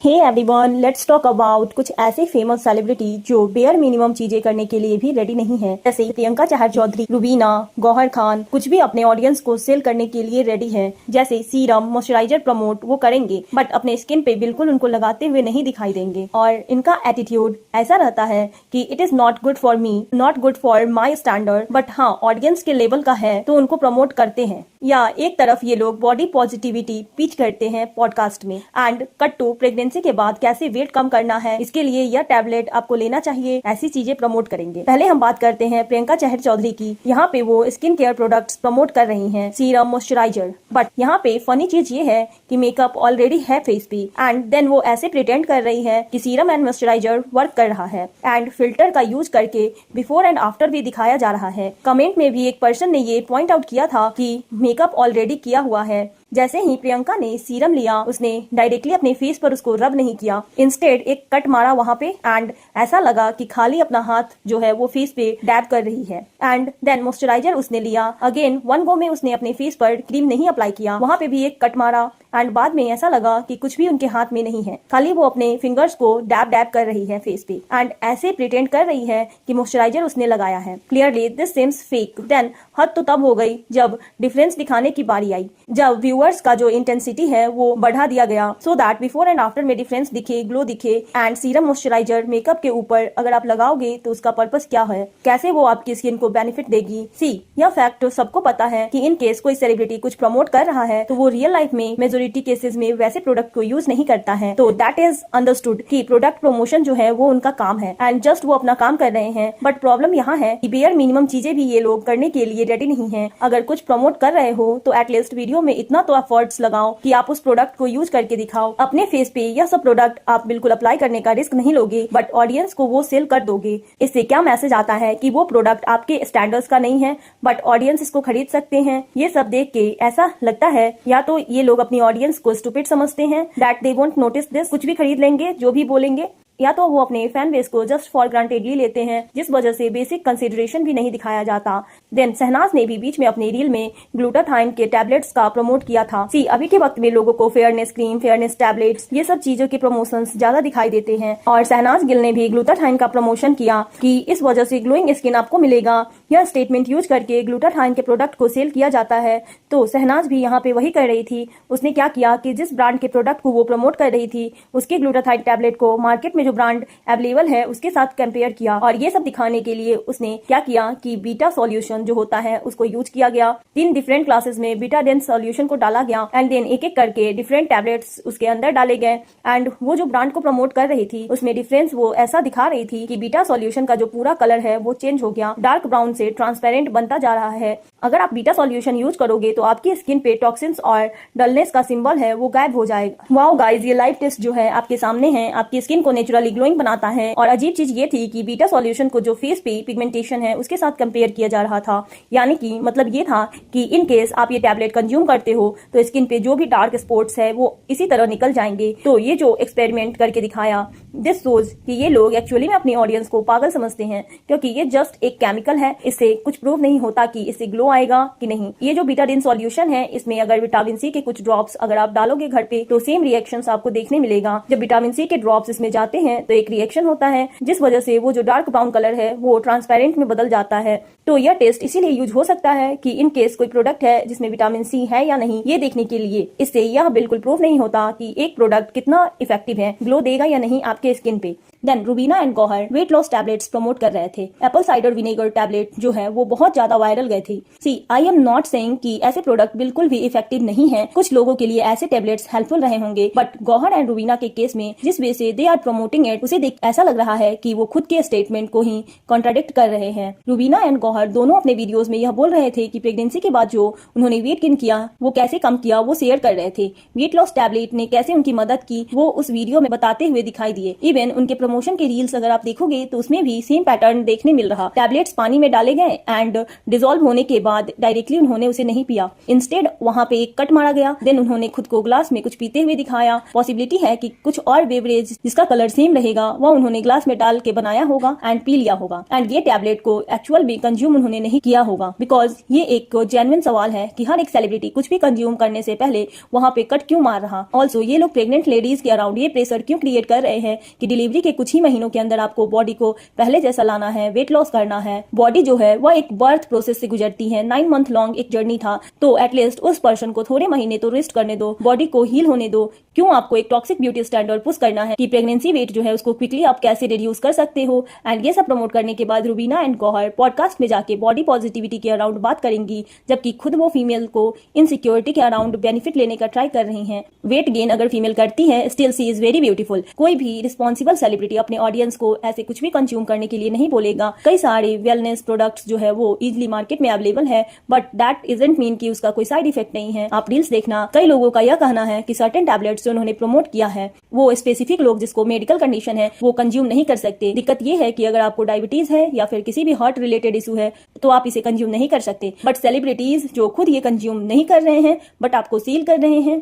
Hey everyone, let's talk about कुछ ऐसे famous celebrity जो बेयर मिनिमम चीजें करने के लिए भी रेडी नहीं है। जैसे प्रियंका चहर चौधरी, रुबीना, गौहर खान कुछ भी अपने ऑडियंस को सेल करने के लिए रेडी है। जैसे सीरम, मॉइस्चराइजर प्रमोट वो करेंगे बट अपने स्किन पे बिल्कुल उनको लगाते हुए नहीं दिखाई देंगे। और इनका एटीट्यूड ऐसा रहता है कि it is not good for me, not good for my standard, but हाँ ऑडियंस के लेवल का है तो उनको प्रमोट करते हैं। या एक तरफ ये लोग बॉडी पॉजिटिविटी पिच करते हैं पॉडकास्ट में। एंड कट टू प्रेगनेंसी के बाद कैसे वेट कम करना है, इसके लिए यह टैबलेट आपको लेना चाहिए, ऐसी चीजें प्रमोट करेंगे। पहले हम बात करते हैं प्रियंका चहर चौधरी की। यहाँ पे वो स्किन केयर प्रोडक्ट्स प्रमोट कर रही हैं, सीरम, मॉइस्चराइजर। बट यहाँ पे फनी चीज ये है कि मेकअप ऑलरेडी है फेस पे एंड देन वो ऐसे प्रिटेंड कर रही है कि सीरम एंड मॉइस्चराइजर वर्क कर रहा है एंड फिल्टर का यूज करके बिफोर एंड आफ्टर भी दिखाया जा रहा है। कमेंट में भी एक पर्सन ने ये पॉइंट आउट किया था कि मेकअप ऑलरेडी किया हुआ है। जैसे ही प्रियंका ने सीरम लिया, उसने डायरेक्टली अपने फेस पर उसको रब नहीं किया, इंस्टेड एक कट मारा वहां पे एंड ऐसा लगा कि खाली अपना हाथ जो है वो फेस पे डैब कर रही है। एंड देन मॉइस्चराइजर उसने लिया, अगेन वन गो में उसने अपने फेस पर क्रीम नहीं अप्लाई किया, वहां पे भी एक कट मारा एंड बाद में ऐसा लगा कि कुछ भी उनके हाथ में नहीं है, खाली वो अपने फिंगर्स को डैब डैब कर रही है फेस पे एंड ऐसे प्रिटेंड कर रही है कि मॉइस्चराइजर उसने लगाया है। Clearly this seems fake. Then हद तो तब हो गई जब डिफरेंस दिखाने की बारी आई, जब व्यूअर्स का जो इंटेंसिटी है वो बढ़ा दिया गया so that before and after में डिफरेंस दिखे, ग्लो दिखे। एंड सीरम मॉइस्चराइजर मेकअप के ऊपर अगर आप लगाओगे तो उसका पर्पस क्या है, कैसे वो आपकी स्किन को बेनिफिट देगी। सी यह फैक्ट सबको पता है कि इन केस कोई सेलिब्रिटी कुछ प्रमोट कर रहा है तो वो रियल लाइफ में मेजोरिटी केसेस में वैसे प्रोडक्ट को यूज नहीं करता है। तो दैट इज अंडरस्टूड कि प्रोडक्ट प्रमोशन जो है वो उनका काम है एंड जस्ट वो अपना काम कर रहे हैं। बट प्रॉब्लम यहाँ है कि बेयर मिनिमम चीजें भी ये लोग करने के लिए रेडी नहीं है। अगर कुछ प्रमोट कर रहे हो तो एटलीस्ट वीडियो में इतना तो एफर्ट्स लगाओ कि आप उस प्रोडक्ट को यूज करके दिखाओ। अपने फेस पे यह सब प्रोडक्ट आप बिल्कुल अप्लाई करने का रिस्क नहीं लोगे बट ऑडियंस को वो सेल कर दोगे। इससे क्या मैसेज आता है कि वो प्रोडक्ट आपके स्टैंडर्ड्स का नहीं है बट ऑडियंस इसको खरीद सकते हैं। ये सब देख के ऐसा लगता है या तो ये लोग अपनी ऑडियंस को स्टूपिड समझते हैं that they won't notice this, कुछ भी खरीद लेंगे जो भी बोलेंगे, या तो वो अपने फैन बेस को जस्ट फॉर ग्रांटेडली लेते हैं जिस वजह से बेसिक कंसिडरेशन भी नहीं दिखाया जाता। देन शहनाज ने भी बीच में अपने रील में ग्लूटाथाइन के टैबलेट्स का प्रमोट किया था। सी अभी के वक्त में लोगों को फेयरनेस क्रीम, फेयरनेस टैबलेट्स, ये सब चीजों के प्रमोशंस ज्यादा दिखाई देते हैं और शहनाज गिल ने भी ग्लूटाथाइन का प्रमोशन किया कि इस वजह से ग्लोइंग स्किन आपको मिलेगा। यह स्टेटमेंट यूज करके ग्लूटाथाइन के प्रोडक्ट को सेल किया जाता है। तो शहनाज भी यहाँ पे वही कर रही थी। उसने क्या किया कि जिस ब्रांड के प्रोडक्ट को वो प्रमोट कर रही थी उसके ग्लूटाथाइन टैबलेट को मार्केट में जो ब्रांड अवेलेबल है उसके साथ कंपेयर किया और ये सब दिखाने के लिए उसने क्या किया कि बीटा सॉल्यूशन जो होता है उसको यूज किया गया। 3 डिफरेंट क्लासेस में बीटा डेंस सॉल्यूशन को डाला गया एंड देन एक एक करके डिफरेंट टैबलेट्स उसके अंदर डाले गए एंड वो जो ब्रांड को प्रमोट कर रही थी उसमें डिफरेंस वो ऐसा दिखा रही थी कि बीटा सॉल्यूशन का जो पूरा कलर है वो चेंज हो गया, डार्क ब्राउन से ट्रांसपेरेंट बनता जा रहा है। अगर आप बीटा सॉल्यूशन यूज करोगे तो आपकी स्किन पे टॉक्सिन्स और डलनेस का सिंबल है वो गायब हो जाएगा। वाओ गाइस, ये लाइव टेस्ट जो है आपके सामने है, आपकी स्किन को नेचुरली ग्लोइंग बनाता है। और अजीब चीज ये थी कि बीटा सॉल्यूशन को जो फेस पे पिगमेंटेशन है उसके साथ कंपेयर किया जा रहा था। यानी कि मतलब ये था कि इन केस आप ये टैबलेट कंज्यूम करते हो तो स्किन पे जो भी डार्क स्पॉट्स है वो इसी तरह निकल जाएंगे। तो ये जो एक्सपेरिमेंट करके दिखाया, दिस शोज कि ये लोग एक्चुअली में अपनी ऑडियंस को पागल समझते हैं क्योंकि ये जस्ट एक केमिकल है, इससे कुछ प्रूव नहीं होता कि इससे ग्लो आएगा कि नहीं। ये जो बीटाडिन सॉल्यूशन है इसमें अगर विटामिन सी के कुछ ड्रॉप्स अगर आप डालोगे घर पे तो सेम रिएक्शंस आपको देखने मिलेगा। जब विटामिन सी के ड्रॉप्स इसमें जाते हैं तो एक रिएक्शन होता है जिस वजह से वो जो डार्क ब्राउन कलर है वो ट्रांसपेरेंट में बदल जाता है। तो यह टेस्ट इसीलिए यूज हो सकता है कि इन केस कोई प्रोडक्ट है जिसमें विटामिन सी है या नहीं ये देखने के लिए। इससे यह बिल्कुल प्रूफ नहीं होता कि एक प्रोडक्ट कितना इफेक्टिव है, ग्लो देगा या नहीं आपके स्किन पे। Then Rubina and Gauahar weight loss tablets promote कर रहे थे। एप्पल साइडर विनेगर टैबलेट जो है वो बहुत ज्यादा वायरल गए थे। सी आई एम नॉट सेइंग कि ऐसे प्रोडक्ट बिल्कुल भी इफेक्टिव नहीं है, कुछ लोगों के लिए ऐसे टैबलेट्स हेल्पफुल रहे होंगे बट गौहर एंड रुबीना के केस में जिस वे से दे आर प्रमोटिंग इट उसे देख ऐसा लग रहा है कि वो खुद के स्टेटमेंट को ही कॉन्ट्राडिक्ट कर रहे हैं। रुबीना एंड गौहर दोनों अपने वीडियोस में यह बोल रहे थे कि प्रेगनेंसी के बाद जो उन्होंने वेट गेन किया वो कैसे कम किया वो शेयर कर रहे थे। वेट लॉस टैबलेट ने कैसे उनकी मदद की वो उस वीडियो में बताते हुए दिखाई दिए। इवन उनके प्रमोशन के रील्स अगर आप देखोगे तो उसमें भी सेम पैटर्न देखने मिल रहा। टैबलेट्स पानी में डाले गए एंड डिसॉल्व होने के बाद डायरेक्टली उन्होंने उसे नहीं पिया, इंस्टेड वहां पे एक कट मारा गया, देन उन्होंने खुद को ग्लास में कुछ पीते हुए दिखाया। पॉसिबिलिटी है कि कुछ और बेवरेज जिसका कलर सेम रहेगा वो उन्होंने ग्लास में डाल के बनाया होगा एंड पी लिया होगा, एंड ये टैबलेट को एक्चुअल में कंज्यूम उन्होंने नहीं किया होगा। बिकॉज ये एक जेन्युइन सवाल है कि हर एक सेलिब्रिटी कुछ भी कंज्यूम करने से पहले वहां पे कट क्यों मार रहा। ऑल्सो ये लोग प्रेग्नेंट लेडीज के अराउंड ये प्रेशर क्यों क्रिएट कर रहे हैं कि डिलीवरी के कुछ ही महीनों के अंदर आपको बॉडी को पहले जैसा लाना है, वेट लॉस करना है। बॉडी जो है वह एक बर्थ प्रोसेस से गुजरती है, 9 मंथ लॉन्ग एक जर्नी था, तो एटलीस्ट उस पर्सन को थोड़े महीने तो रेस्ट करने दो, बॉडी को हील होने दो। क्यों आपको एक टॉक्सिक ब्यूटी स्टैंडर्ड पुश करना है कि प्रेगनेंसी वेट जो है उसको क्विकली आप कैसे रिड्यूस कर सकते हो। एंड ये सब प्रमोट करने के बाद रुबीना एंड गौहर पॉडकास्ट में जाके बॉडी पॉजिटिविटी के अराउंड बात करेंगी, जबकि खुद वो फीमेल को इनसिक्योरिटी के अराउंड बेनिफिट लेने का ट्राई कर रही हैं। वेट गेन अगर फीमेल करती है, still she is very beautiful. कोई भी रिस्पॉन्सिबल सेलिब्रिटी अपने ऑडियंस को ऐसे कुछ भी कंज्यूम करने के लिए नहीं बोलेगा। कई सारे वेलनेस प्रोडक्ट्स जो है वो इजिली मार्केट में अवेलेबल है, बट दैट इजंट मीन कि उसका कोई साइड इफेक्ट नहीं है। आप रील्स देखना, कई लोगों का यह कहना है कि सर्टेन टैबलेट्स जो उन्होंने प्रमोट किया है वो स्पेसिफिक लोग जिसको मेडिकल कंडीशन है वो कंज्यूम नहीं कर सकते। दिक्कत ये है कि अगर आपको डायबिटीज है या फिर किसी भी हार्ट रिलेटेड इशू है तो आप इसे कंज्यूम नहीं कर सकते। बट सेलिब्रिटीज जो खुद ये कंज्यूम नहीं कर रहे हैं बट आपको सील कर रहे हैं।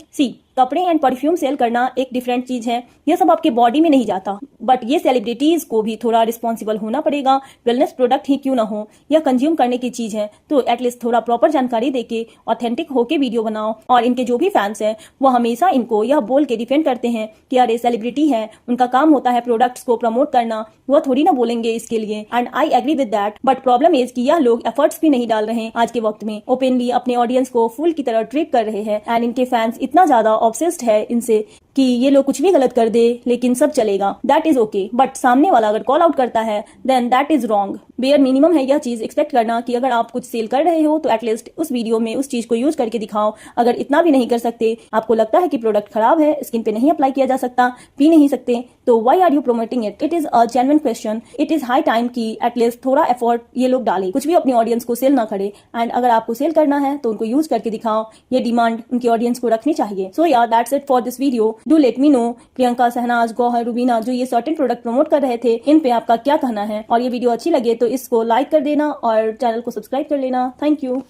कपड़े एंड परफ्यूम सेल करना एक डिफरेंट चीज है, यह सब आपके बॉडी में नहीं जाता, बट ये सेलिब्रिटीज को भी थोड़ा रिस्पॉन्सिबल होना पड़ेगा। वेलनेस प्रोडक्ट ही क्यों ना हो, यह कंज्यूम करने की चीज है, तो एटलीस्ट थोड़ा प्रॉपर जानकारी देके ऑथेंटिक होके वीडियो बनाओ। और इनके जो भी फैंस हैं वो हमेशा इनको यह बोल के डिफेंड करते हैं कि अरे सेलिब्रिटी है, उनका काम होता है प्रोडक्ट्स को प्रमोट करना, वो थोड़ी ना बोलेंगे इसके लिए। And I agree with that, but problem is कि यह लोग एफर्ट्स भी नहीं डाल रहे हैं आज के वक्त में, ओपनली अपने ऑडियंस को फूल की तरह ट्रीट कर रहे हैं। एंड इनके फैंस इतना ज्यादा ऑब्सेस्ड है इनसे कि ये लोग कुछ भी गलत कर दे लेकिन सब चलेगा, दैट इज ओके। बट सामने वाला अगर कॉल आउट करता है then that is wrong. Bare minimum है यह चीज एक्सपेक्ट करना कि अगर आप कुछ सेल कर रहे हो तो एटलीस्ट उस वीडियो में उस चीज को यूज करके दिखाओ। अगर इतना भी नहीं कर सकते, आपको लगता है कि प्रोडक्ट खराब है, स्किन पे नहीं अप्लाई किया जा सकता, पी नहीं सकते, तो why are you promoting it? It is a genuine question. It is high time कि एटलीस्ट थोड़ा एफर्ट ये लोग डाले, कुछ भी अपनी ऑडियंस को सेल ना करे। एंड अगर आपको सेल करना है तो उनको यूज करके दिखाओ, ये डिमांड उनकी ऑडियंस को रखनी चाहिए। सो यार that's it for this video. Do let me know Priyanka, Shehnaaz, Gauahar, Rubina जो ये सर्टेन प्रोडक्ट प्रमोट कर रहे थे, इन पे आपका क्या कहना है। और ये वीडियो अच्छी लगे तो इसको लाइक कर देना और चैनल को सब्सक्राइब कर लेना। Thank you.